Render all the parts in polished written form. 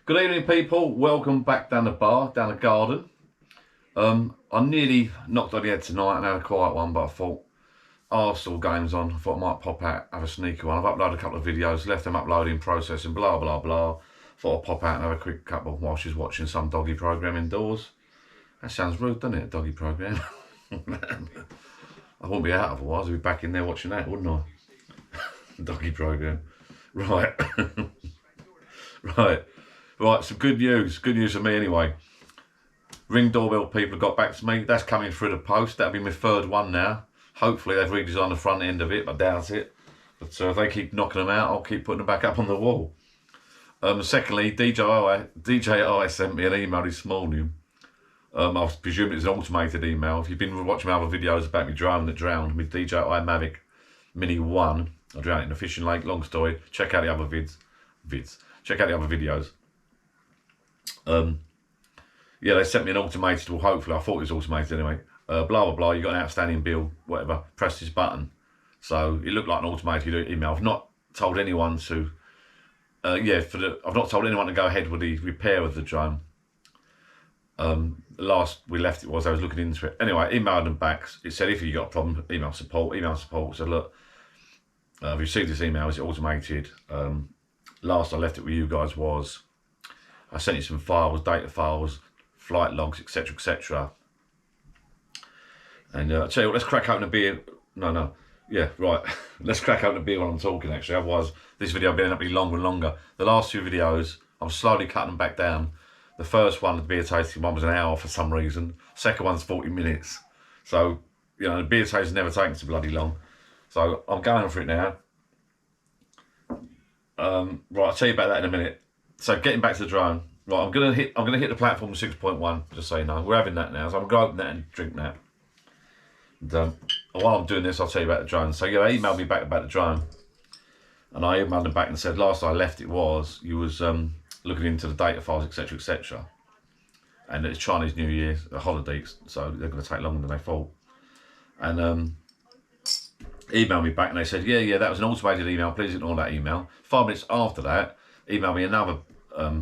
Good evening, people. Welcome back down the bar, down the garden. I nearly knocked on the head tonight and had a quiet one, but I thought Arsenal game's on. I thought I might pop out, have a sneaky one. I've uploaded a couple of videos, left them uploading, processing, blah, blah, blah. Thought I'd pop out and have a quick couple while she's watching some doggy programme indoors. That sounds rude, doesn't it, a doggy programme? I wouldn't be out otherwise. I'd be back in there watching that, wouldn't I? Doggy programme. Right. Right, some good news. Good news for me anyway. Ring doorbell people have got back to me. That's coming through the post. That'll be my third one now. Hopefully they've redesigned the front end of it, but I doubt it. But if they keep knocking them out, I'll keep putting them back up on the wall. Secondly, DJI sent me an email this morning. I presume it's an automated email. If you've been watching my other videos about my drone that drowned, my DJI Mavic Mini 1, I drowned it in a fishing lake. Long story. Check out the other Check out the other videos. Yeah, they sent me an automated, well, hopefully, I thought it was automated anyway. Blah, blah, blah, you got an outstanding bill, whatever. Press this button. So it looked like an automated email. I've not told anyone to, I've not told anyone to go ahead with the repair of the drone. Last we left it was I was looking into it. Anyway, I emailed them back. It said, if you got a problem, email support. Email support said, look, I've received this email, is it automated? Last I left it with you guys was, I sent you some files, data files, flight logs, etc, etc. And I tell you what, let's crack open a beer. Let's crack open a beer while I'm talking, actually. Otherwise, this video will end up being longer and longer. The last two videos, I'm slowly cutting them back down. The first one, the beer tasting one, was an hour for some reason. Second one's 40 minutes. So, you know, the beer tasting never taken so bloody long. So I'm going for it now. Right, I'll tell you about that in a minute. So getting back to the drone. Right, I'm gonna hit the platform 6.1, just so you know. We're having that now, so I'm gonna open that and drink that. And while I'm doing this, I'll tell you about the drone. So yeah, they emailed me back about the drone. And I emailed them back and said, last I left it was, you was looking into the data files, etc, etc. And it's Chinese New Year, the holidays, so they're gonna take longer than they thought. And emailed me back and they said, yeah, that was an automated email, please ignore that email. 5 minutes after that, emailed me another,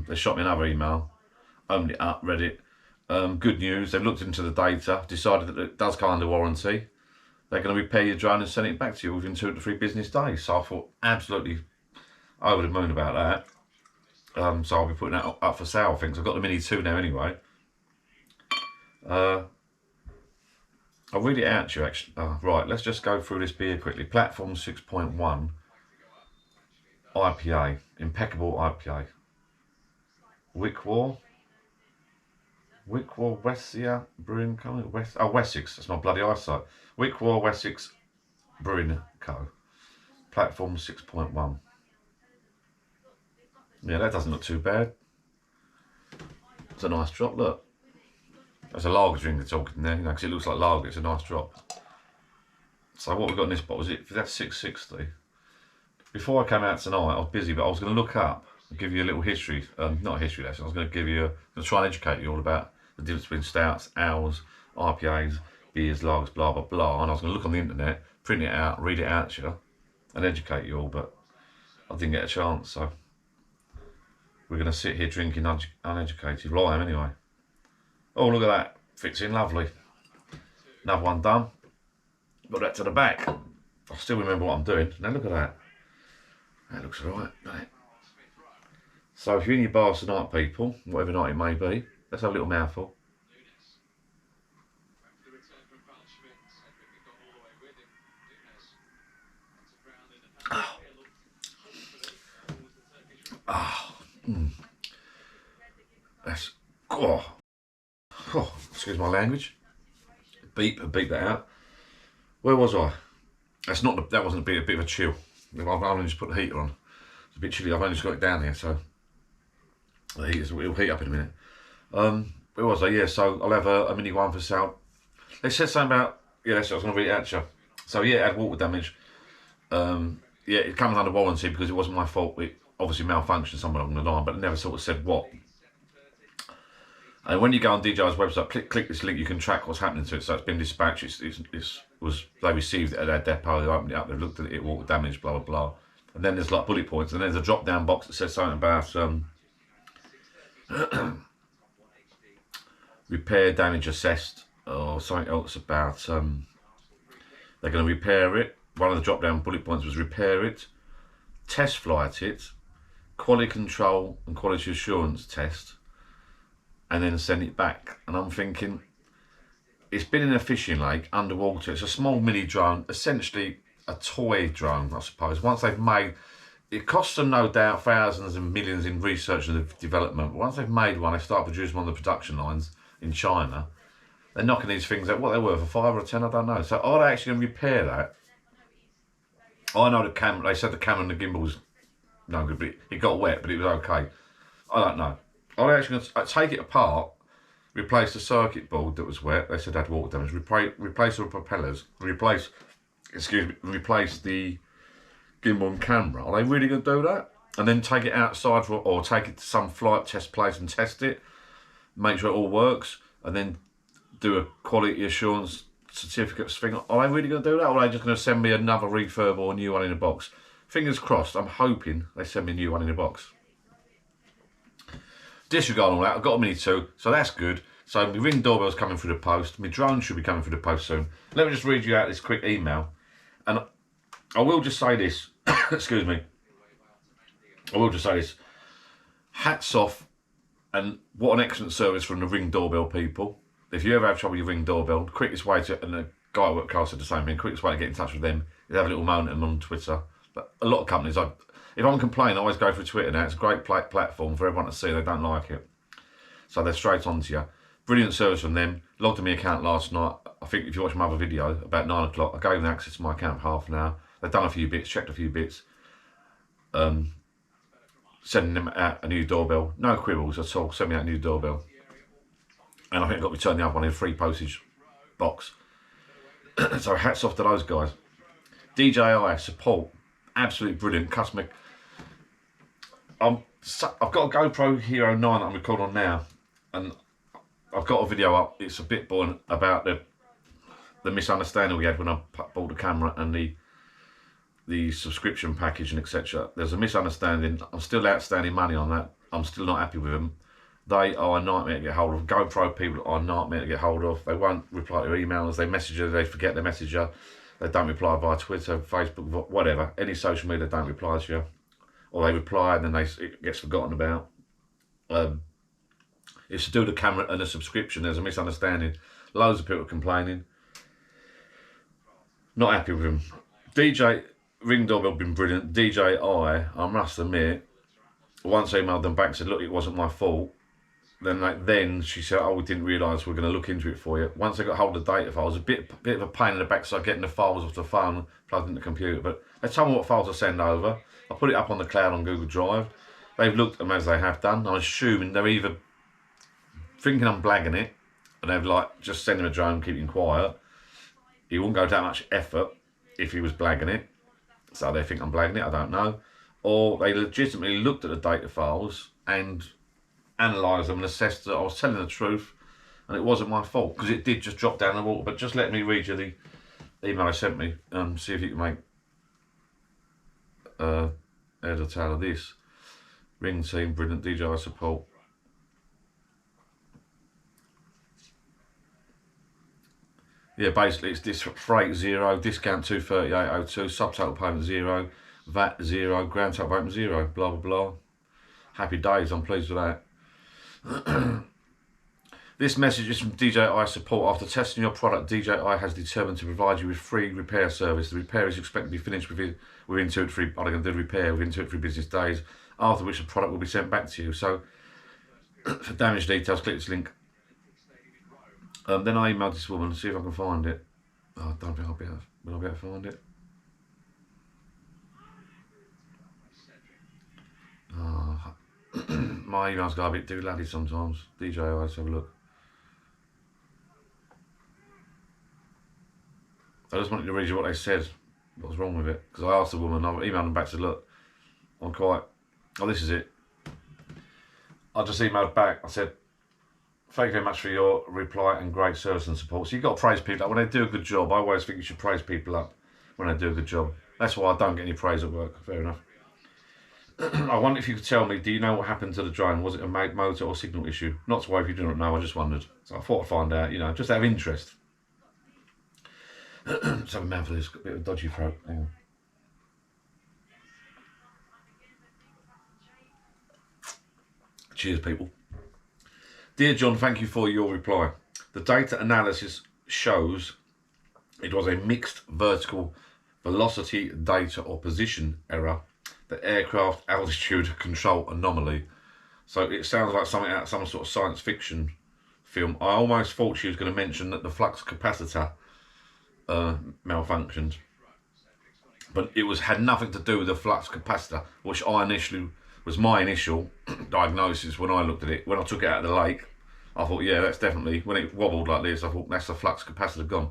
they shot me another email, opened it up, read it. Good news, they've looked into the data, decided that it does come under warranty. They're going to repair your drone and send it back to you within 2 to 3 business days. So I thought absolutely over the moon about that. So I'll be putting that up for sale, I think. So I've got the Mini 2 now anyway. I'll read it out to you actually. Right, let's just go through this beer quickly. Platform 6.1 IPA, impeccable IPA. Wickwar Wessia Brewing Co. Wessex, that's my bloody eyesight. Wickwar Wessex Brewing Co. Platform 6.1. Yeah, that doesn't look too bad. It's a nice drop, look. There's a lager drinker talking there, you know, because it looks like lager, it's a nice drop. So what we've got in this bottle, that's 660. Before I came out tonight, I was busy, but I was going to look up and give you a little history, not a history lesson, I was going to try and educate you all about the difference between stouts, ales, IPAs, beers, lagers, blah, blah, blah. And I was going to look on the internet, print it out, read it out to you, and educate you all, but I didn't get a chance, so we're going to sit here drinking uneducated. Well, I am anyway. Oh, look at that. Fits in lovely. Another one done. Got that to the back. I still remember what I'm doing. Now look at that. That looks alright, doesn't it? So if you're in your bars tonight, people, whatever night it may be, let's have a little mouthful. That's, excuse my language. Beep that out. Where was I? That wasn't a bit of a chill. I've only just put the heater on. It's a bit chilly. I've only just got it down here, so the it'll heat up in a minute. Where was I? Yeah, so I'll have a Mini 1 for sale. They said something about, yeah, that's what I was going to read it out to you. So yeah, it had water damage. Yeah, it comes under warranty because it wasn't my fault. It obviously malfunctioned somewhere along the line, but it never sort of said what. And when you go on DJI's website, click this link, you can track what's happening to it. So it's been dispatched. They received it at their depot. They opened it up. They've looked at it, water damage, blah blah blah. And then there's like bullet points, and then there's a drop down box that says something about repair damage assessed, or something else about they're going to repair it. One of the drop down bullet points was repair it, test flight it, quality control and quality assurance test, and then send it back. And I'm thinking, it's been in a fishing lake underwater. It's a small mini drone, essentially a toy drone, I suppose. Once they've made, it costs them no doubt thousands and millions in research and development. But once they've made one, they start producing one on the production lines in China. They're knocking these things out. What they're worth, a 5 or a 10, I don't know. So are they actually going to repair that? I know the camera. They said the camera and the gimbal was no good, but it got wet, but it was okay. I don't know. Are they actually going to take it apart, replace the circuit board that was wet? They said had water damage. Replace the propellers. Replace the gimbal and camera. Are they really going to do that? And then take it outside or take it to some flight test place and test it, make sure it all works, and then do a quality assurance certificates thing. Are they really going to do that, or are they just going to send me another refurb or a new one in a box? Fingers crossed. I'm hoping they send me a new one in a box. Disregard all that. I've got a Mini 2, so that's good. So my Ring doorbell's coming through the post. My drone should be coming through the post soon. Let me just read you out this quick email. And I will just say this. Excuse me. I will just say this. Hats off, and what an excellent service from the Ring doorbell people. If you ever have trouble with your Ring doorbell, the quickest way to, and the guy at work, Carl, said the same thing, quickest way to get in touch with them is have a little moan at them on Twitter. But a lot of companies, if I'm complaining, I always go through Twitter now. It's a great platform for everyone to see. They don't like it. So they're straight on to you. Brilliant service from them. Logged in my account last night. I think if you watch my other video, about 9 o'clock, I gave them access to my account for half an hour. They've done a few bits, checked a few bits. Sending them out a new doorbell. No quibbles at all. Send me out a new doorbell. And I think I got returned the other one in a free postage box. So hats off to those guys. DJI support, absolutely brilliant. Customer. I've got a GoPro Hero 9 that I'm recording on now, and I've got a video up. It's a bit boring about the misunderstanding we had when I bought the camera and the subscription package and etc. There's a misunderstanding. I'm still outstanding money on that. I'm still not happy with them. They are a nightmare to get hold of. GoPro people are a nightmare to get hold of. They won't reply to your emails. They message you. They forget they message you. They don't reply via Twitter, Facebook, whatever. Any social media, they don't reply to you. Or they reply and then it gets forgotten about. It's to do with the camera and the subscription. There's a misunderstanding. Loads of people complaining. Not happy with them. DJ Ring doorbell been brilliant. DJI, I must admit, once I emailed them back and said, look, it wasn't my fault. Then she said, oh, we didn't realise we were going to look into it for you. Once I got hold of the data files, a bit of a pain in the backside getting the files off the phone, plugged into the computer. But they told me what files to send over. I put it up on the cloud on Google Drive. They've looked at them as they have done. I'm assuming they're either thinking I'm blagging it, and they've just send him a drone, keep him quiet. He wouldn't go to that much effort if he was blagging it. So they think I'm blagging it, I don't know. Or they legitimately looked at the data files and analysed them and assessed that I was telling the truth and it wasn't my fault, because it did just drop down the water. But just let me read you the email they sent me and see if you can make head or tail of this. Ring team, brilliant. DJI support. Yeah, basically it's this freight 0, discount 238.02, subtotal payment 0, VAT 0, grand total payment 0, blah blah blah. Happy days, I'm pleased with that. This message is from DJI support. After testing your product, DJI has determined to provide you with free repair service. The repair is expected to be finished within 2 to 3. I'm going to do the repair within 2 to 3 business days. After which the product will be sent back to you. So, for damage details, click this link. Then I emailed this woman to see if I can find it. Oh, I don't think I'll be able. Will I be able to find it? Oh, my emails go a bit doodladdy sometimes. DJI, let's have a look. I just wanted to read you what they said. What was wrong with it? Because I asked the woman, I emailed them back, said, look, I'm quite. Oh, this is it. I just emailed back. I said, thank you very much for your reply and great service and support. So you've got to praise people up. When they do a good job, I always think you should praise people up when they do a good job. That's why I don't get any praise at work. Fair enough. I wonder if you could tell me, do you know what happened to the drone? Was it a motor or signal issue? Not to worry if you do not know, I just wondered. So I thought I'd find out, you know, just out of interest. So a mouthful has got a bit of a dodgy throat. Hang on. Cheers, people. Dear John, thank you for your reply. The data analysis shows it was a mixed vertical velocity data or position error, the aircraft altitude control anomaly. So it sounds like something out of some sort of science fiction film. I almost thought she was going to mention that the flux capacitor malfunctioned, but it had nothing to do with the flux capacitor, which was my initial diagnosis when I looked at it. When I took it out of the lake, I thought, yeah, that's definitely, when it wobbled like this, I thought that's the flux capacitor gone.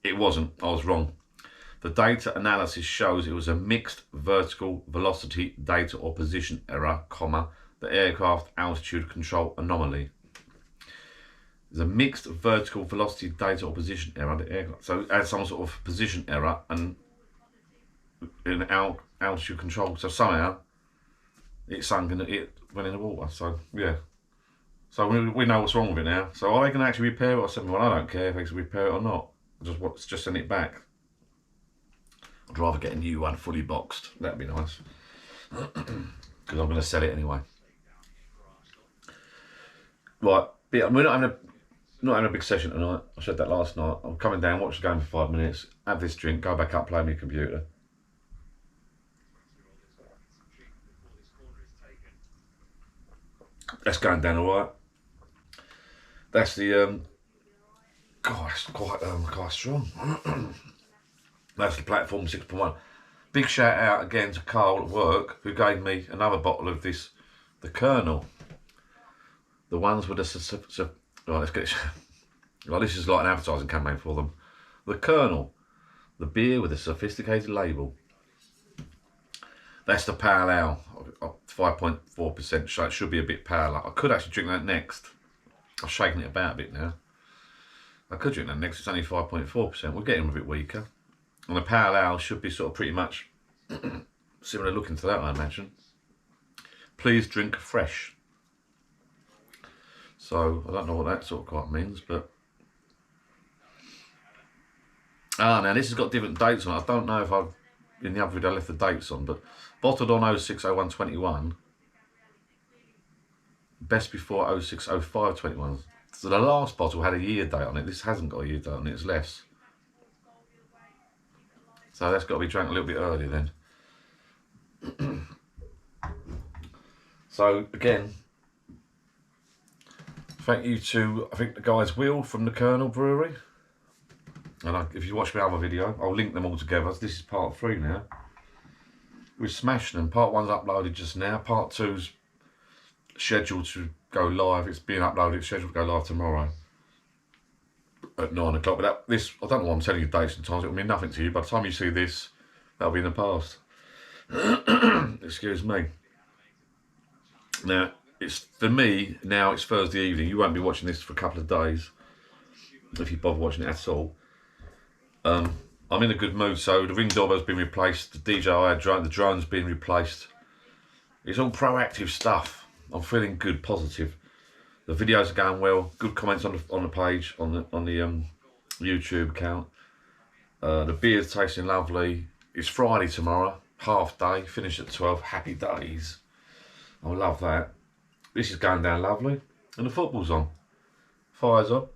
It wasn't, I was wrong. The data analysis shows it was a mixed vertical velocity data or position error, comma, the aircraft altitude control anomaly. There's a mixed vertical velocity data or position error, the aircraft, so it had some sort of position error and in altitude control, so somehow it sunk and it went in the water. So yeah, so we know what's wrong with it now. So are they going to actually repair it? I said, well, I don't care if they can repair it or not. Just send it back. I'd rather get a new one fully boxed. That'd be nice, because I'm going to sell it anyway. Right, but we're not having a big session tonight. I said that last night. I'm coming down, watch the game for 5 minutes, have this drink, go back up, play on my computer. That's going down all right. That's the God, it's quite strong. That's the platform 6.1. Big shout out again to Carl at work, who gave me another bottle of this, the Colonel. The ones with the right, let's get this. Well, this is like an advertising campaign for them. The Colonel, the beer with a sophisticated label. That's the Pale Ale, 5.4%, so it should be a bit paler. I could actually drink that next. I've shaken it about a bit now. I could drink that next, it's only 5.4%. We're getting a bit weaker. And the Pale Ale should be sort of pretty much similar looking to that, I imagine. Please drink fresh. So, I don't know what that sort of quite means, but... now this has got different dates on it. I don't know if I've, in the other video, I left the dates on, but bottled on 06/01/21, best before 06/05/21. So the last bottle had a year date on it. This hasn't got a year date on it, it's less. So that's got to be drank a little bit earlier then. So again, thank you to, I think, the guys Will from the Colonel Brewery. And if you watch my other video, I'll link them all together. This is part 3 now. We're smashing them. Part 1's uploaded just now. Part 2's scheduled to go live. It's being uploaded. It's scheduled to go live tomorrow at 9 o'clock. But this, I don't know why I'm telling you dates and times. It will mean nothing to you. By the time you see this, that'll be in the past. Excuse me. Now, it's for me, now it's Thursday evening. You won't be watching this for a couple of days, if you bother watching it at all. I'm in a good mood, so the Ring doorbell's been replaced, the DJI drone, the drone's been replaced. It's all proactive stuff. I'm feeling good, positive. The videos are going well. Good comments on the page, on the YouTube account. The beer's tasting lovely. It's Friday tomorrow, half day, finish at 12. Happy days. I love that. This is going down lovely, and the football's on. Fire's up.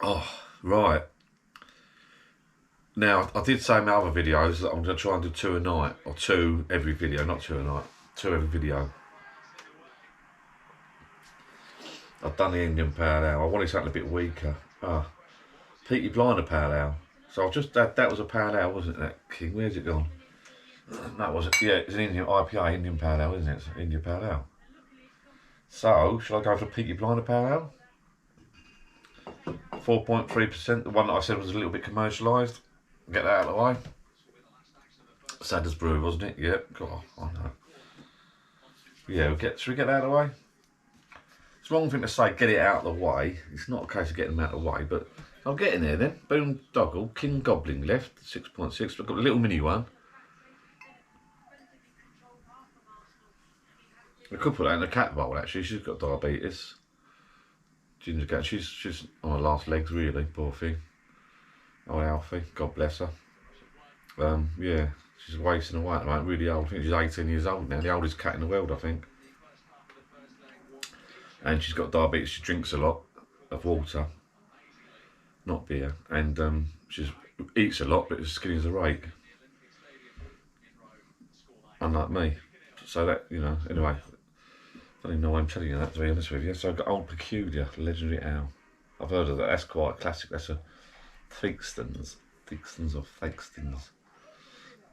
Oh, right. Now, I did say in my other videos that I'm going to try and do 2 a night, or 2 every video, not 2 a night, 2 every video. I've done the Indian Pale Ale. I wanted something a bit weaker. Peaky Blinder Pale Ale. So I've just, that was a Pale Ale, wasn't it, that King? Where's it gone? That was it. Yeah, it's an Indian IPA, Indian Pale Ale, isn't it? It's Indian Pale Ale. So, shall I go for Peaky Blinder Pale Ale? 4.3%, the one that I said was a little bit commercialised. Get that out of the way. Sanders Brewery, wasn't it? Yeah, God, I know. Yeah, should we get that out of the way? It's the wrong thing to say, get it out of the way. It's not a case of getting them out of the way, but I'll get in there then. Boondoggle, King Goblin left, 6.6. I've got a little mini one. I could put that in the cat bowl actually. She's got diabetes. Ginger cat. She's on her last legs really, poor thing. Oh, Alfie, God bless her. Yeah, she's wasting away at the moment, really old. I think she's 18 years old now, the oldest cat in the world, I think. And she's got diabetes. She drinks a lot of water, not beer, and she eats a lot, but as skinny as a rake. Unlike me. So that, you know, anyway. I don't even know why I'm telling you that, to be honest with you. So I've got Old Peculiar, Legendary Owl. I've heard of that. That's quite a classic. That's a Theakston's or Theakston's.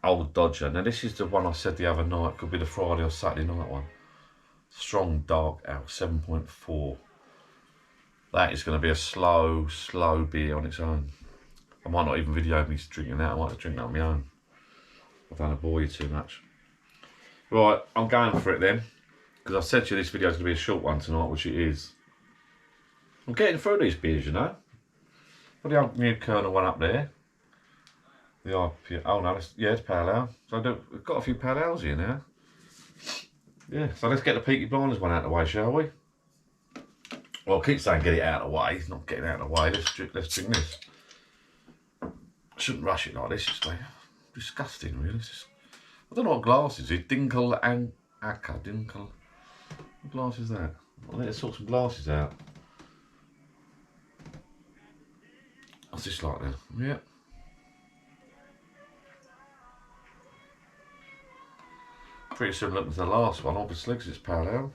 Old Dodger. Now this is the one I said the other night. Could be the Friday or Saturday night one. Strong Dark Owl, 7.4. That is going to be a slow beer on its own. I might not even video me drinking that. I might drink that on my own. I don't want to bore you too much. Right, I'm going for it then. Because I said to you this video is going to be a short one tonight, which it is. I'm getting through these beers, you know. Got the old New Colonel one up there. The IPA. Oh no, it's Pale Ale. So we've got a few Pale Ales here now. Yeah, so let's get the Peaky Blinders one out of the way, shall we? Well, I keep saying get it out of the way. It's not getting out of the way. Let's drink this. I shouldn't rush it like this. It's like disgusting, really. I don't know what glass is. Dinkel and Akka. Dinkel. What glass is that? I'll let us sort some glasses out. What's this like then? Yeah. Pretty similar to the last one, obviously, because it's Pale Ale.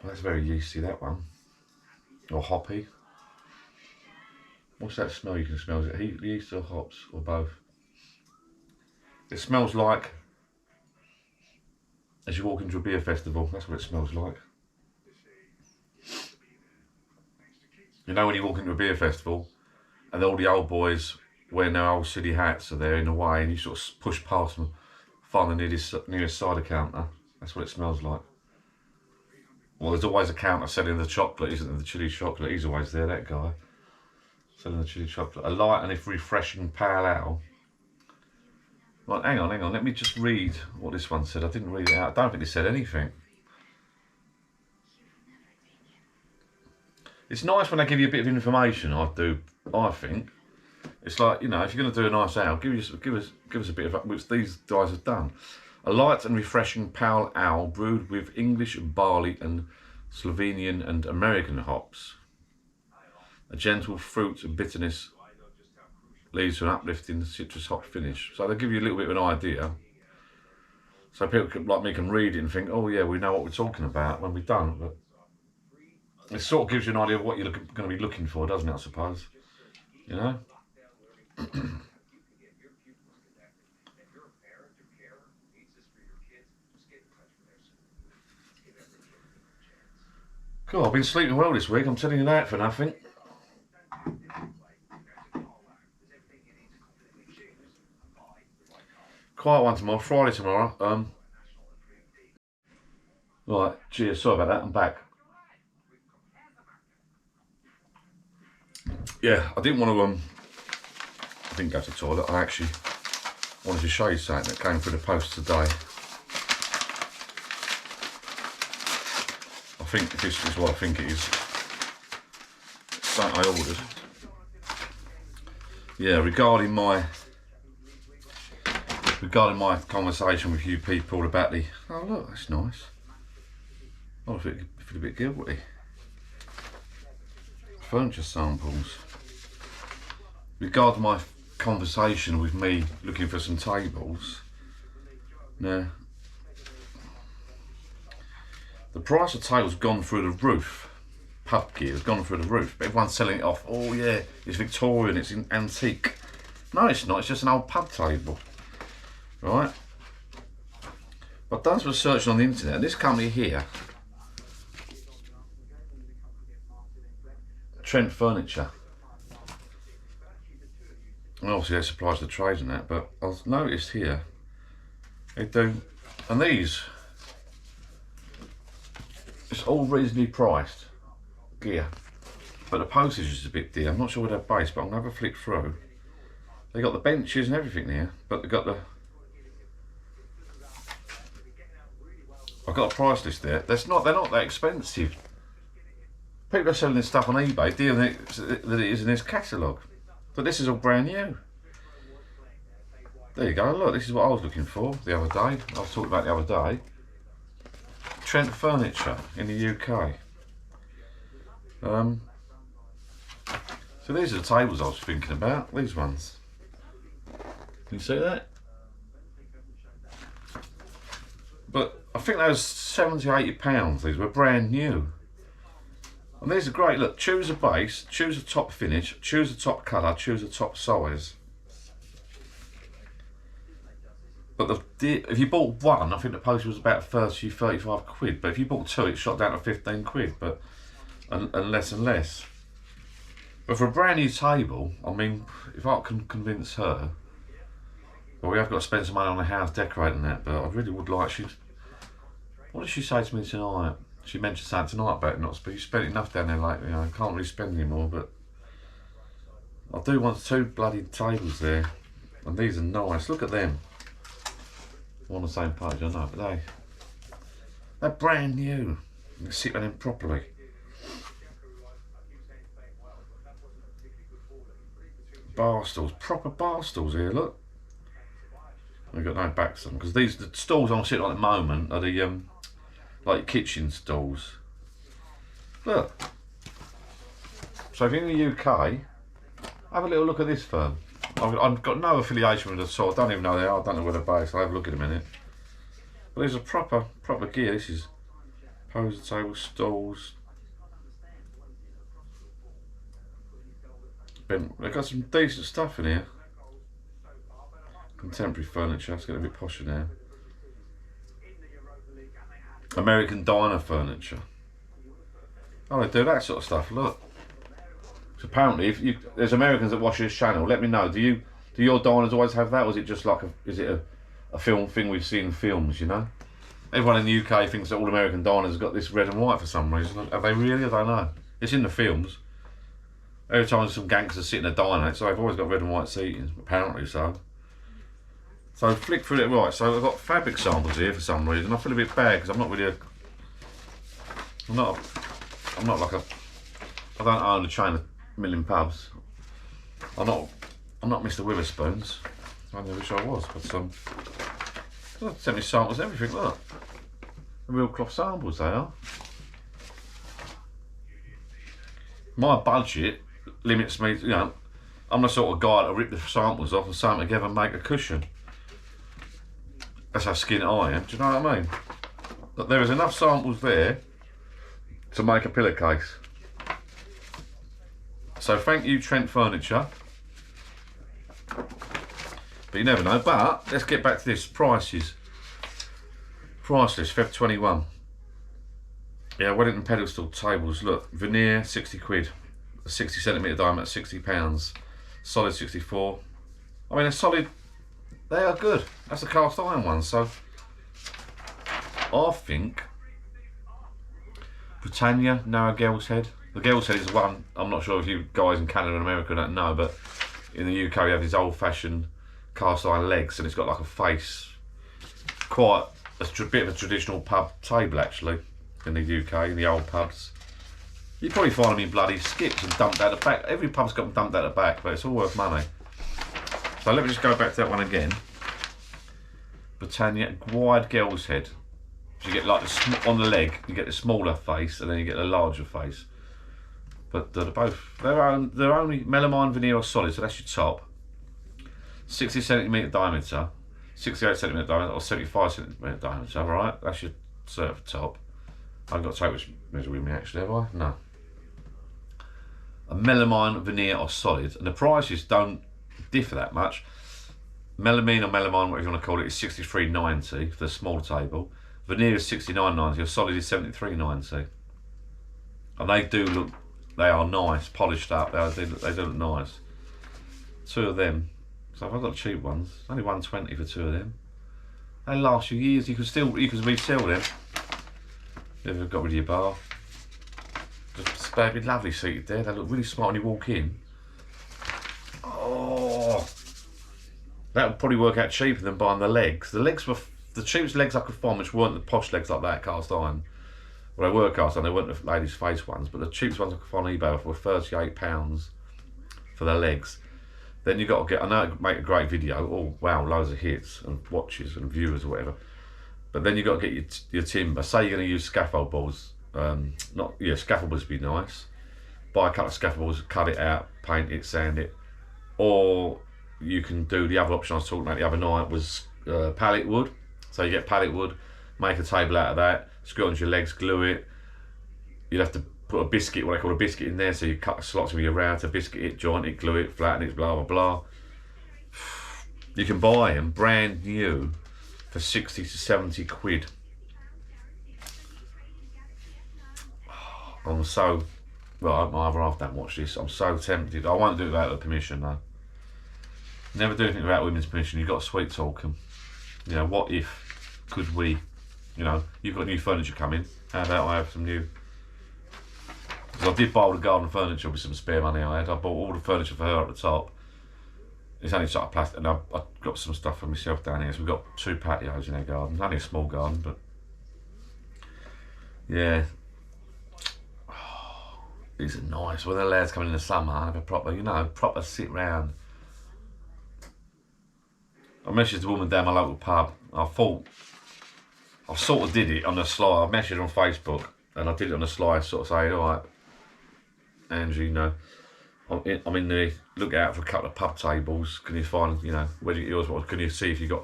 That's very yeasty, that one. Or hoppy. What's that smell you can smell? Is it yeast or hops, or both? It smells like as you walk into a beer festival. That's what it smells like. You know when you walk into a beer festival and all the old boys wearing their old silly hats are there in the way and you sort of push past them, find the nearest cider counter. That's what it smells like. Well, there's always a counter selling the chocolate, isn't there? The chilli chocolate. He's always there, that guy. Selling the chilli chocolate. A light and if refreshing Pale Ale. Right, hang on. Let me just read what this one said. I didn't read it out. I don't think it said anything. It's nice when they give you a bit of information, I think. It's like, you know, if you're going to do a nice ale, give us a bit of, which these guys have done. A light and refreshing Pale Ale brewed with English barley and Slovenian and American hops. A gentle fruit and bitterness leads to an uplifting citrus hop finish. So they give you a little bit of an idea. So people like me can read it and think, oh yeah, we know what we're talking about, when we don't. But it sort of gives you an idea of what you're going to be looking for, doesn't it, I suppose? You know? Cool, I've been sleeping well this week, I'm telling you that for nothing. Quiet one tomorrow, Friday tomorrow. Right, cheers, sorry about that, I'm back. Yeah, I didn't want to, I didn't go to the toilet, I actually wanted to show you something that came through the post today. I think this is what I think it is. Something I ordered. Yeah, regarding my conversation with you people about the, oh look, that's nice. I feel a bit guilty. Furniture samples. Regarding my conversation with me looking for some tables. Now, the price of tables gone through the roof. Pub gear has gone through the roof, but everyone's selling it off. Oh yeah, it's Victorian, it's in antique. No, it's not. It's just an old pub table, right? I've done some research on the internet. This company here, Trent Furniture. And obviously they supply the trades and that, but I've noticed here they do, and these, it's all reasonably priced gear, but the postage is a bit dear. I'm not sure where they're based, but I'm gonna have a flick through. They got the benches and everything here, but they got the, I've got a price list there. They're not that expensive. People are selling this stuff on eBay dearer than it is in this catalogue. But this is all brand new. There you go, look, this is what I was looking for the other day. I was talking about the other day. Trent Furniture in the UK. So these are the tables I was thinking about, these ones. Can you see that? But I think those £70, £80, these were brand new. And these are great, look, choose a base, choose a top finish, choose a top colour, choose a top size. But if you bought one, I think the postage was about 30, 35 quid. But if you bought two, it shot down to 15 quid, but and less and less. But for a brand new table, I mean, if I can convince her, well, we have got to spend some money on the house decorating that, but I really would like, what did she say to me tonight? She mentioned something tonight about it not spending. You spent enough down there lately, you know, I can't really spend anymore, but I do want two bloody tables there. And these are nice, look at them. I'm on the same page, I know, but they're brand new. You can sit on them properly. Bar stools, proper bar stools here, look. We've got no backs on them, because the stools I'm sitting on at the moment are the like kitchen stools. Look. So if you're in the UK, have a little look at this firm. I've got no affiliation with the sort. I don't even know they are. I don't know where they're based. I'll have a look in a minute. But these are proper gear. This is poser table, stools. They've got some decent stuff in here. Contemporary furniture. It's getting a bit posher now. American diner furniture. Oh, they do that sort of stuff. Look. So apparently, if there's Americans that watch this channel, let me know. Do your diners always have that, or is it just like a film thing we've seen in films? You know, everyone in the UK thinks that all American diners have got this red and white for some reason. Have they really? I don't know. It's in the films. Every time some gangsters sit in a diner, so they've always got red and white seating. Apparently so. So flick through it, right. So I've got fabric samples here for some reason. I feel a bit bad because I'm not really I'm not like a. I don't own a chain of million pubs. I'm not Mr. Witherspoons. I only wish I was, but send me samples, everything. Look, the real cloth samples they are. My budget limits me. You know, I'm the sort of guy that rip the samples off and sew them together and make a cushion. That's how skint I am. Do you know what I mean? But there is enough samples there to make a pillowcase. So thank you, Trent Furniture. But you never know. But let's get back to this. Prices. Price list, Feb 21. Yeah, Wellington pedestal tables. Look, veneer, 60 quid. 60 centimetre diameter, £60. Solid 64. I mean, they're solid. They are good. That's the cast iron one. So I think Britannia, narrow girl's head. The girl's head is one, I'm not sure if you guys in Canada and America don't know, but in the UK we have these old fashioned cast iron legs and it's got like a face. Quite a bit of a traditional pub table actually in the UK, in the old pubs. You probably find them in bloody skips and dumped out the back. Every pub's got them dumped out the back, but it's all worth money. So let me just go back to that one again. Britannia, wide girl's head. So you get like on the leg, you get the smaller face and then you get the larger face. But they're only melamine, veneer or solid, so that's your top. 60 centimetre diameter, 68 centimetre diameter or 75 centimetre diameter, alright? That's your surf top. I haven't got to take which measure with me actually, have I? No. A melamine, veneer or solid, and the prices don't differ that much. Melamine or melamine, whatever you want to call it, is $63.90 for the small table. Veneer is $69.90, or solid is $73.90. And they do look They are nice, polished up. They do look nice. 2 of them. So if I've got cheap ones, only 120 for 2 of them. They last you years. You can resell them. If you've got rid of your bar. Just they'd be lovely seated there. They look really smart when you walk in. Oh, that would probably work out cheaper than buying the legs. The legs were the cheapest legs I could find, which weren't the posh legs like that, cast iron. Well, they were cast iron. They weren't the ladies' face ones, but the cheapest ones I could find on eBay were £38 for the legs. Then you got to get. I know it make a great video. Oh wow, loads of hits and watches and viewers or whatever. But then you got to get your timber. Say you're going to use scaffold boards. Scaffold boards would be nice. Buy a couple of scaffold boards, cut it out, paint it, sand it. Or you can do the other option I was talking about the other night was pallet wood. So you get pallet wood, make a table out of that, screw it onto your legs, glue it. You'd have to put a biscuit, what I call a biscuit, in there. So you cut the slots with your round to biscuit it, joint it, glue it, flatten it, blah blah blah. You can buy them brand new for 60 to 70 quid. I'm so, well, my other half don't watch this. I'm so tempted. I won't do it without her permission though. Never do anything without women's permission. You've got to sweet talk them. You know, what if, could we, you know, you've got new furniture coming. How about I have some new, because I did buy all the garden furniture with some spare money I had. I bought all the furniture for her at the top. It's only sort of plastic, and I've got some stuff for myself down here. So we've got 2 patios in our garden. It's only a small garden, but yeah. Oh, these are nice. When the lads come in the summer, have a proper, you know, proper sit round. I messaged the woman down my local pub. I sort of did it on the sly. I messaged her on Facebook, and I did it on the sly, sort of saying, all right, Andrew, you know, I'm in the look out for a couple of pub tables. Can you find, you know, where do you get yours? What can you see if you got?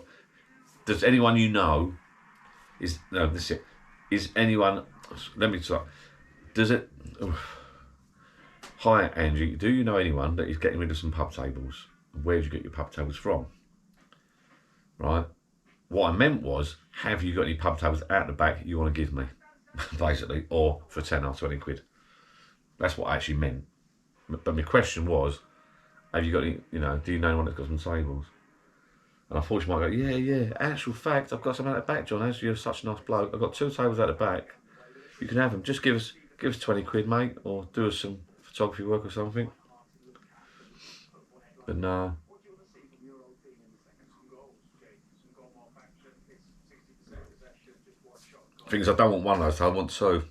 Does anyone you know? Is anyone? Let me start. Does it? Hi Angie, do you know anyone that is getting rid of some pub tables? Where did you get your pub tables from? Right. What I meant was, have you got any pub tables out the back you want to give me, basically, or for 10 or 20 quid? That's what I actually meant. But my question was, have you got any, you know, do you know anyone that's got some tables? And I thought she might go, yeah, actual fact, I've got some out the back, John, as you're such a nice bloke. I've got 2 tables out the back. You can have them. Just give us 20 quid, mate, or do us some photography work or something. But no. Thing is, I don't want one of those, I want 2.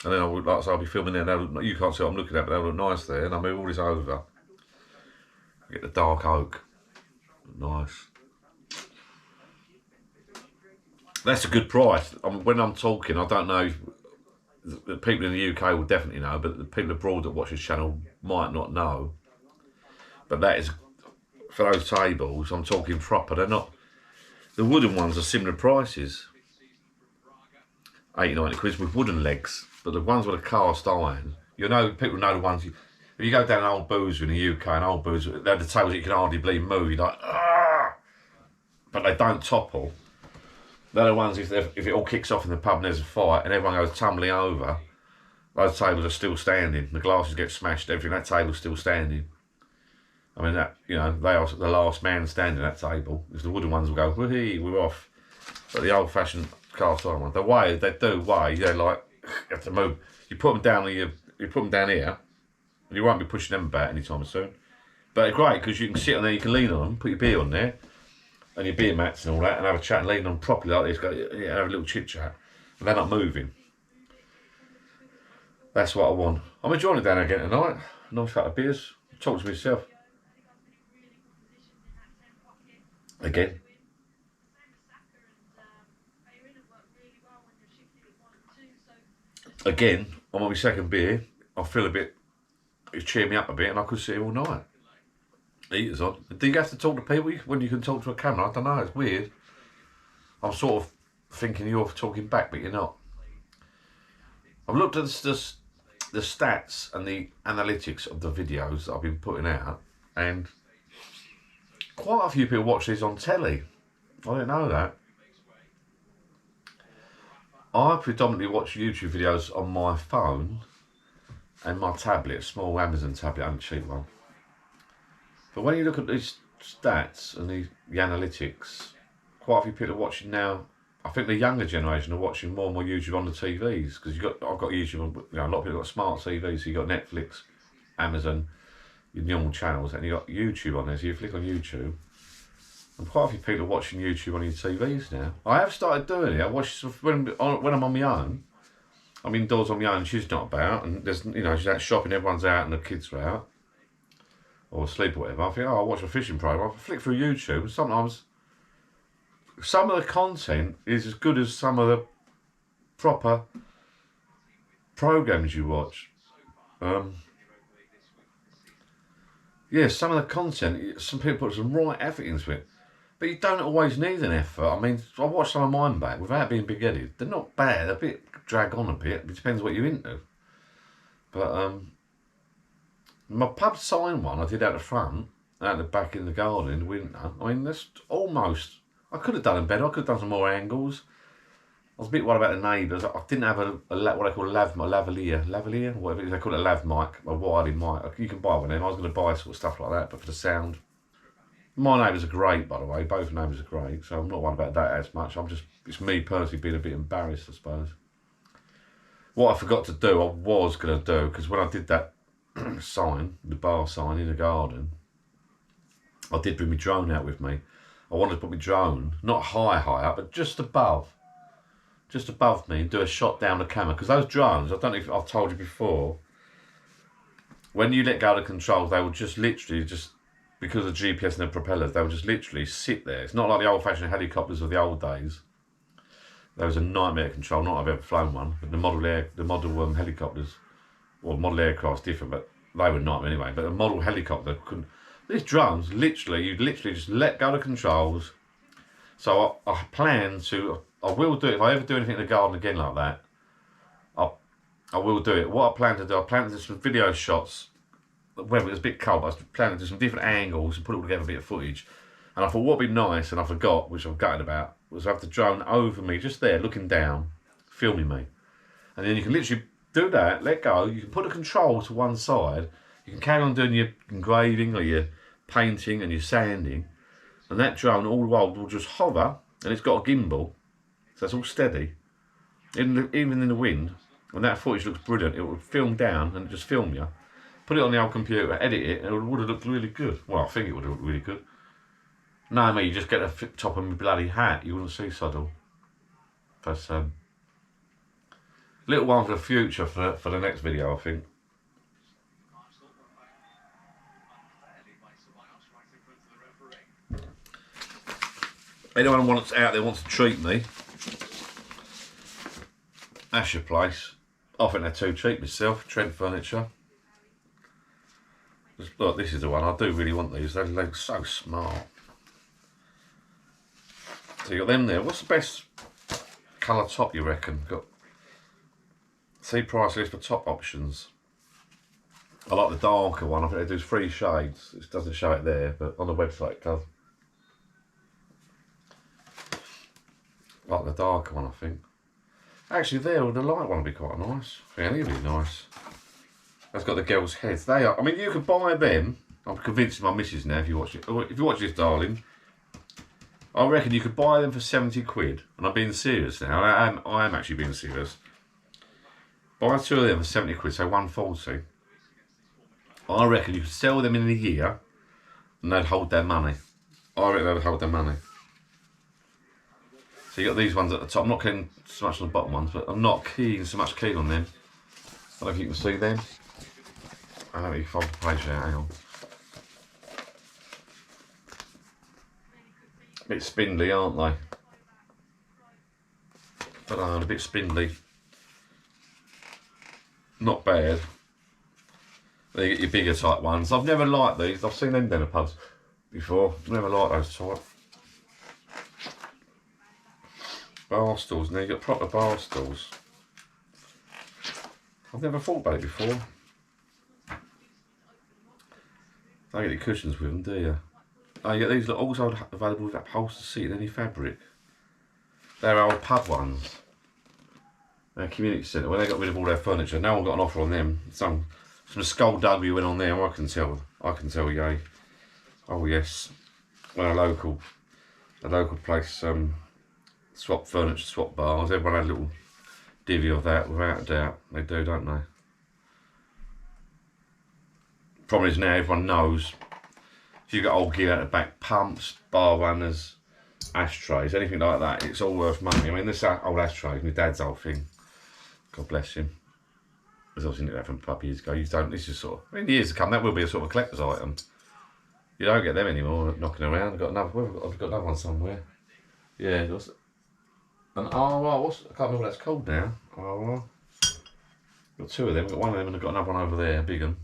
And then I would, like, so I'll be filming there, and you can't see what I'm looking at, but they'll look nice there, and I'll move all this over. Get the dark oak. Nice. That's a good price. When I'm talking, I don't know, the people in the UK will definitely know, but the people abroad that watch this channel might not know. But that is, for those tables, I'm talking proper, they're not, the wooden ones are similar prices. 80, 90 quid with wooden legs, but the ones with a cast iron, you know, people know the ones, if you go down an Old Boozer in the UK, an Old Boozer, they're the tables that you can hardly believe move, you're like, ah! But they don't topple. They're the ones, if it all kicks off in the pub and there's a fight and everyone goes tumbling over, those tables are still standing, the glasses get smashed, everything, that table's still standing. I mean, that, you know, they are the last man standing at that table, because the wooden ones will go, whee, we're off. But the old-fashioned cast iron one, the way they do they're like, you have to move. You put them down here, and you won't be pushing them about anytime soon. But they're great because you can sit on there, you can lean on them, put your beer on there, and your beer mats and all that, and have a chat and lean on them properly like this, have a little chit chat, and they're not moving. That's what I want. I'm enjoying it down again tonight. Nice couple of beers. Talk to myself. Again. Again, I'm on my second beer. I feel a bit, it's cheered me up a bit, and I could sit here all night. Eaters on. Do you have to talk to people when you can talk to a camera? I don't know, it's weird. I'm sort of thinking you're talking back, but you're not. I've looked at the stats and the analytics of the videos that I've been putting out, and quite a few people watch these on telly. I didn't know that. I predominantly watch YouTube videos on my phone, and my tablet, small Amazon tablet, only cheap one. But when you look at these stats and the analytics, quite a few people are watching now. I think the younger generation are watching more and more YouTube on the TVs because I've got YouTube. A lot of people got smart TVs. So you got Netflix, Amazon, your normal channels, and you got YouTube on there. So you flick on YouTube, and quite a few people are watching YouTube on your TVs now. I have started doing it. I watch when I'm on my own. I'm indoors on my own. She's not about, and there's she's out shopping. Everyone's out, and the kids are out or asleep or whatever. I think, I'll watch a fishing program. I flick through YouTube, and sometimes some of the content is as good as some of the proper programs you watch. Yeah, some of the content, some people put some right effort into it, but you don't always need an effort. I mean, I watched some of mine back without being big-headed. They're not bad. They're a bit drag on a bit. It depends what you're into. But my pub sign one I did out the front, out the back in the garden in the winter. I mean, that's almost. I could have done it better. I could have done some more angles. I was a bit worried about the neighbours. I didn't have what they call a lavalier, whatever it is. They call it a lav mic, a wired mic. You can buy one of them. I was going to buy sort of stuff like that, but for the sound. My neighbours are great, by the way. Both neighbours are great, so I'm not worried about that as much. It's me personally being a bit embarrassed, I suppose. What I forgot to do, I was going to do, because when I did that sign, the bar sign in the garden, I did bring my drone out with me. I wanted to put my drone, not high up, but just above me and do a shot down the camera. Because those drones, I don't know if I've told you before, when you let go of the controls, they will just literally, because of GPS and the propellers, they will just literally sit there. It's not like the old-fashioned helicopters of the old days. There was a nightmare control, not I've ever flown one, but the model helicopters, or model aircraft's different, but they were nightmare anyway. But a model helicopter couldn't. These drones, you'd literally just let go of the controls. So I plan to, I will do it, if I ever do anything in the garden again like that, I will do it. What I plan to do some video shots, when it was a bit cold, but I was planning to do some different angles and put it all together, a bit of footage. And I thought what would be nice, and I forgot, which I'm gutted about, was to have the drone over me, just there, looking down, filming me. And then you can literally do that, let go, you can put the control to one side, you can carry on doing your engraving or your painting and your sanding, and that drone all the while will just hover, and it's got a gimbal, so it's all steady. Even in the wind, when that footage looks brilliant, it will film down and just film you. Put it on the old computer, edit it, and it would have looked really good. Well, I think it would have looked really good. No, mate, you just get the top of my bloody hat, you wouldn't see Suddle. But little one for the future for the next video, I think. Anyone out there wants to treat me, that's your place. I think they're too cheap myself, Trent Furniture. Look, this is the one, I do really want these, they look so smart. So you got them there. What's the best colour top you reckon? See price list for top options. I like the darker one, I think they do 3 shades. It doesn't show it there, but on the website it does. I like the darker one, I think. Actually, the light one would be quite nice. Yeah, they'd be nice. That's got the girls' heads. They are. I mean, you could buy them. I'm convinced my missus now. If you watch it, if you watch this, darling, I reckon you could buy them for 70 quid. And I'm being serious now. I am actually being serious. Buy 2 of them for 70 quid, so 140. I reckon you could sell them in a year, and they'd hold their money. I reckon they would hold their money. So you got these ones at the top. I'm not keen so much on the bottom ones, but I'm not so much keen on them. I don't know if you can see them. I don't know if you can find the page there, hang on. A bit spindly, aren't they? But a bit spindly. Not bad. Then you get your bigger type ones. I've never liked these. I've seen them down the pubs before. I've never liked those type. Bar stools, now you've got proper bar stools. I've never thought about it before. Don't get any cushions with them, do you? Oh, you get these also available with upholstered seat in any fabric. They're old pub ones. community centre, when they got rid of all their furniture, no one got an offer on them. Some skullduggery went on there. I can tell, yeah. Oh yes, well, a local place, swap furniture, swap bars. Everyone had a little divvy of that, without a doubt. They do, don't they? Problem is now everyone knows. If you've got old gear out the back, pumps, bar runners, ashtrays, anything like that, it's all worth money. I mean, this old ashtray, my dad's old thing. God bless him. There's obviously that from a couple of years ago. You don't. This is sort of. I mean, years to come, that will be a sort of a collector's item. You don't get them anymore knocking around. I've got another one somewhere. Yeah. And oh, well, I can't remember what that's called now. Oh, well. Got two of them. Got one of them, and I've got another one over there, a big one.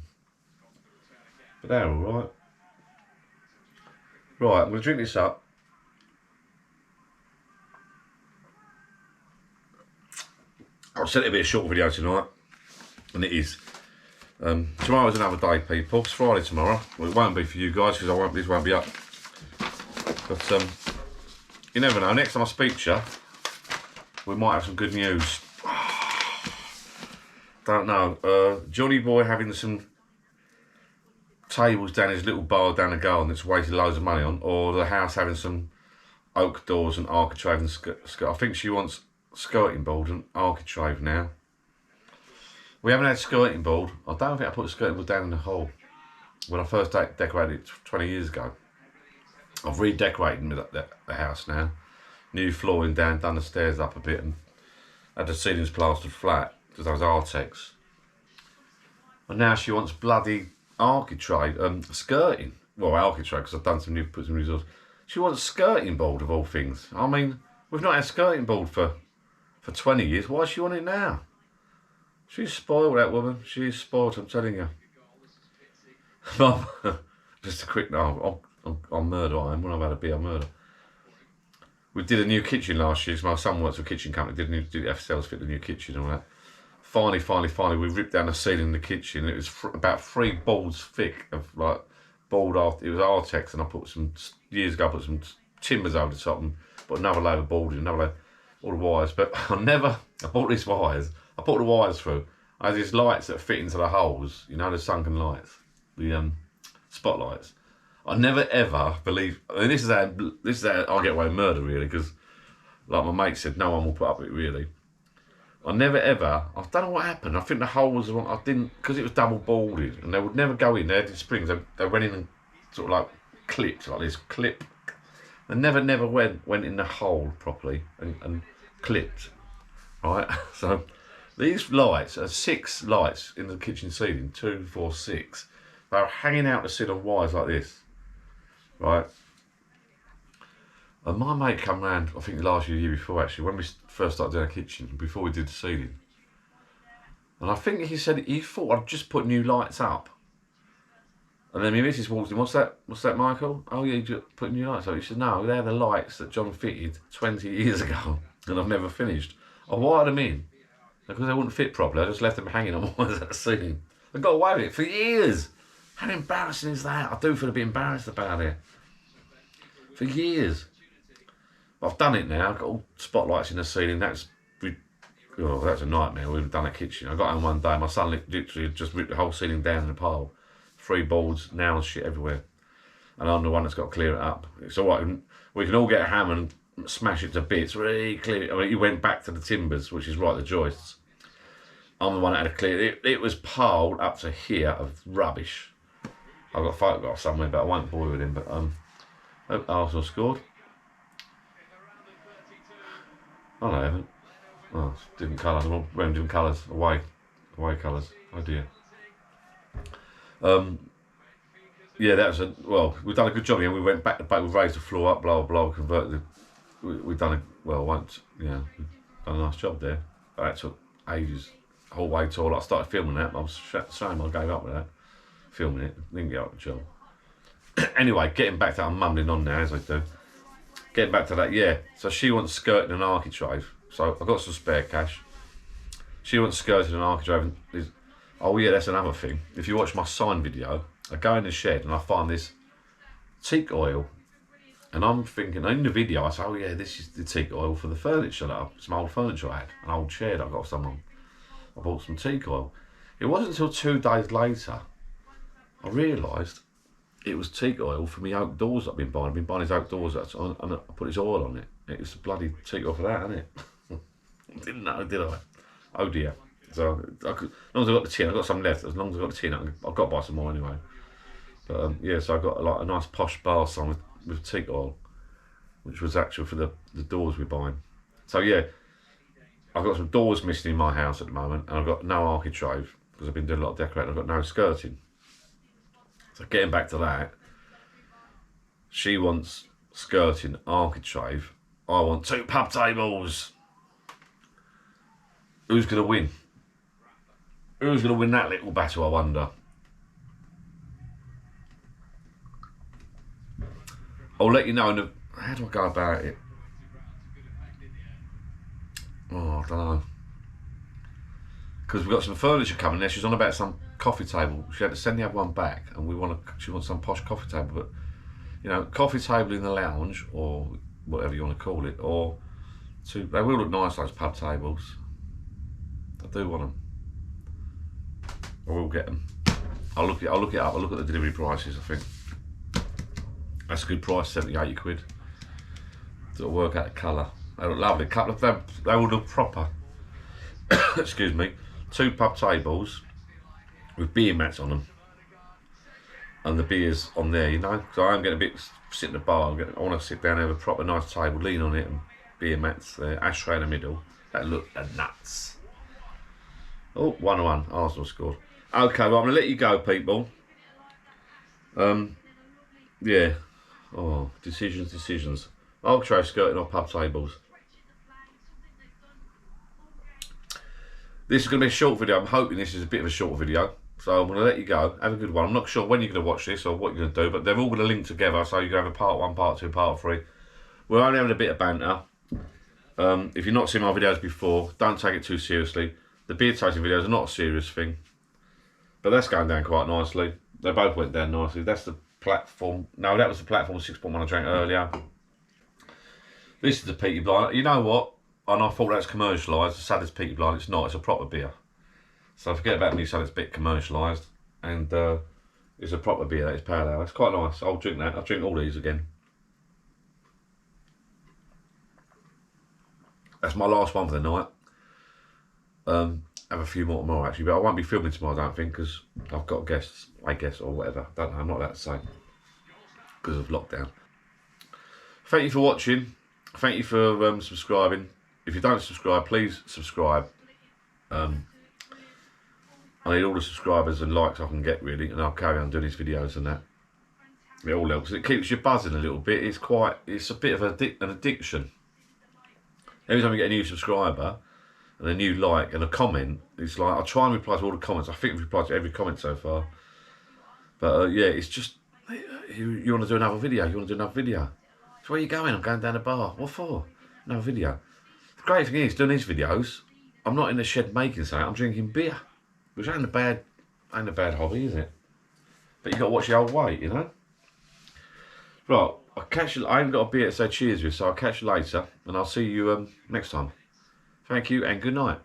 But they're all right. Right, I'm going to drink this up. I've said it'll be a short video tonight, and it is. Tomorrow's another day, people. It's Friday tomorrow. Well, it won't be for you guys because this won't be up. But you never know. Next time I speak to you, we might have some good news. Don't know. Johnny Boy having some tables down his little bar down the garden that's wasted loads of money on, or the house having some oak doors and architrave and I think she wants skirting board and architrave now. We haven't had skirting board. I don't think I put skirting board down in the hole when I first decorated it 20 years ago. I've redecorated the house now. New flooring down, done the stairs up a bit, and had the ceilings plastered flat because I was Artex. And now she wants bloody architrave, skirting. Well, architrave because I've done put some resource. She wants skirting board of all things. I mean, we've not had skirting board for 20 years. Why does she want it now? She's spoiled, that woman. She's spoiled, I'm telling you. Mum, just a quick note. I'm murder. I am. When I've had a beer, I'm murder. We did a new kitchen last year. So my son works for a kitchen company. Did the FSLs fit the new kitchen and all that. Finally, we ripped down the ceiling in the kitchen. It was about 3 boards thick of like board after. It was Artex, and I put some years ago. I put some timbers over the top and put another layer of board in, another layer, all the wires. But I bought these wires. I put the wires through. I had these lights that fit into the holes. You know, the sunken lights, the spotlights. I never ever believe. I mean, this is how I get away with murder, really, because like my mate said, no one will put up with it, really. I never ever. I don't know what happened. I think the hole was wrong. I didn't, because it was double boarded, and they would never go in. They had the springs. They went in and sort of like clipped like this clip. They never went in the hole properly and clipped. Right, so. These lights are 6 lights in the kitchen ceiling, 2, 4, 6. They're hanging out the ceiling on wires like this, right? And my mate come round, I think last year, the year before actually, when we first started doing our kitchen, before we did the ceiling. And I think he said he thought I'd just put new lights up. And then my missus walked in, what's that, Michael? Oh yeah, you just put new lights up. He said, no, they're the lights that John fitted 20 years ago, and I've never finished. I wired them in. Because they wouldn't fit properly, I just left them hanging on wires at the ceiling. I got away with it for years. How embarrassing is that? I do feel a bit embarrassed about it. For years. But I've done it now. I've got all spotlights in the ceiling. That's a nightmare. We've done a kitchen. I got home one day. My son literally just ripped the whole ceiling down in a pile. 3 boards, nails, shit everywhere. And I'm the one that's got to clear it up. It's all right. We can all get a hammer and smash it to bits, really clear it. I mean, he went back to the timbers, which is right, the joists. I'm the one that had to clear it. It was piled up to here of rubbish. I've got a photograph somewhere, but I won't bore you with him. But Arsenal scored. Oh no, I haven't. Oh, it's different colours. I'm wearing different colours. Away colours. Oh dear. Yeah, that was we've done a good job here. We went back to back, we've raised the floor up, blah blah blah, converted we've done we've done a nice job there. But that took ages. The whole way tour. I started filming that, but I was ashamed I gave up with that. Filming it, didn't get up the job. Anyway, getting back to that, I'm mumbling on now as I do. Getting back to that, yeah. So she wants skirting and architrave. So I've got some spare cash. She wants skirting and architrave. Oh yeah, that's another thing. If you watch my sign video, I go in the shed and I find this teak oil. And I'm thinking, in the video, I say, oh yeah, this is the teak oil for the furniture, some old furniture I had, an old chair that I got off someone. I bought some teak oil. It wasn't until 2 days later I realised it was teak oil for me oak doors I've been buying. I've been buying these oak doors and I put this oil on it. It was bloody teak oil for that, isn't it? Didn't know, did I? Oh dear. So, as long as I got the tin, I got some left. As long as I got the tin, I've got to buy some more anyway. But yeah, so I got like a nice posh bar on with teak oil, which was actual for the doors we're buying. So yeah, I've got some doors missing in my house at the moment, and I've got no architrave because I've been doing a lot of decorating. I've got no skirting. So getting back to that, she wants skirting, architrave. I want 2 pub tables. Who's going to win? Who's going to win that little battle, I wonder? I'll let you know. How do I go about it? Oh, I don't know. Because we've got some furniture coming there. She's on about some coffee table. She had to send the other one back, and she wants some posh coffee table. But you know, coffee table in the lounge or whatever you want to call it, or they will look nice, those pub tables. I do want them. I will get them. I'll look it up. I'll look at the delivery prices. I think that's a good price, 70, 80 quid. To work out the colour. They look lovely. Couple of them, they all look proper. Excuse me. 2 pub tables with beer mats on them, and the beer's on there, you know. So I'm getting a bit sit in the bar. I want to sit down and have a proper nice table, lean on it, and beer mats there, ashtray in the middle. That look nuts. Oh, 1-1. Arsenal scored. Okay, well I'm gonna let you go, people. Yeah. Oh, decisions. Architrave skirting or pub tables. This is going to be a short video. I'm hoping this is a bit of a short video. So I'm going to let you go. Have a good one. I'm not sure when you're going to watch this or what you're going to do, but they're all going to link together. So you're going to have a part 1, part 2, part 3. We're only having a bit of banter. If you've not seen my videos before, don't take it too seriously. The beer tasting videos are not a serious thing. But that's going down quite nicely. They both went down nicely. That's the platform. No, that was the platform 6.1 I drank earlier. This is the Peaky Blind. You know what? And I thought that's commercialised. The Sadler's Peaky Blind. It's not. It's a proper beer. So forget about me saying it's a bit commercialised. And it's a proper beer. That is pale ale. It's quite nice. I'll drink that. I'll drink all these again. That's my last one for the night. Have a few more tomorrow actually, but I won't be filming tomorrow, I don't think, because I've got guests, I guess, or whatever. Don't know. I'm not allowed to say because of lockdown. Thank you for watching. Thank you for subscribing. If you don't subscribe, please subscribe. I need all the subscribers and likes I can get, really, and I'll carry on doing these videos and that. It all helps. It keeps you buzzing a little bit. It's a bit of an addiction. Every time you get a new subscriber and a new like and a comment, it's like I try and reply to all the comments. I think I've replied to every comment so far. But yeah, it's just you want to do another video. You want to do another video. So where are you going? I'm going down the bar. What for? Another video. The great thing is, doing these videos, I'm not in the shed making something. I'm drinking beer, which ain't a bad hobby, is it? But you got to watch your old weight, you know. Right, I'll catch you. I haven't got a beer to say cheers with, so I'll catch you later, and I'll see you next time. Thank you and good night.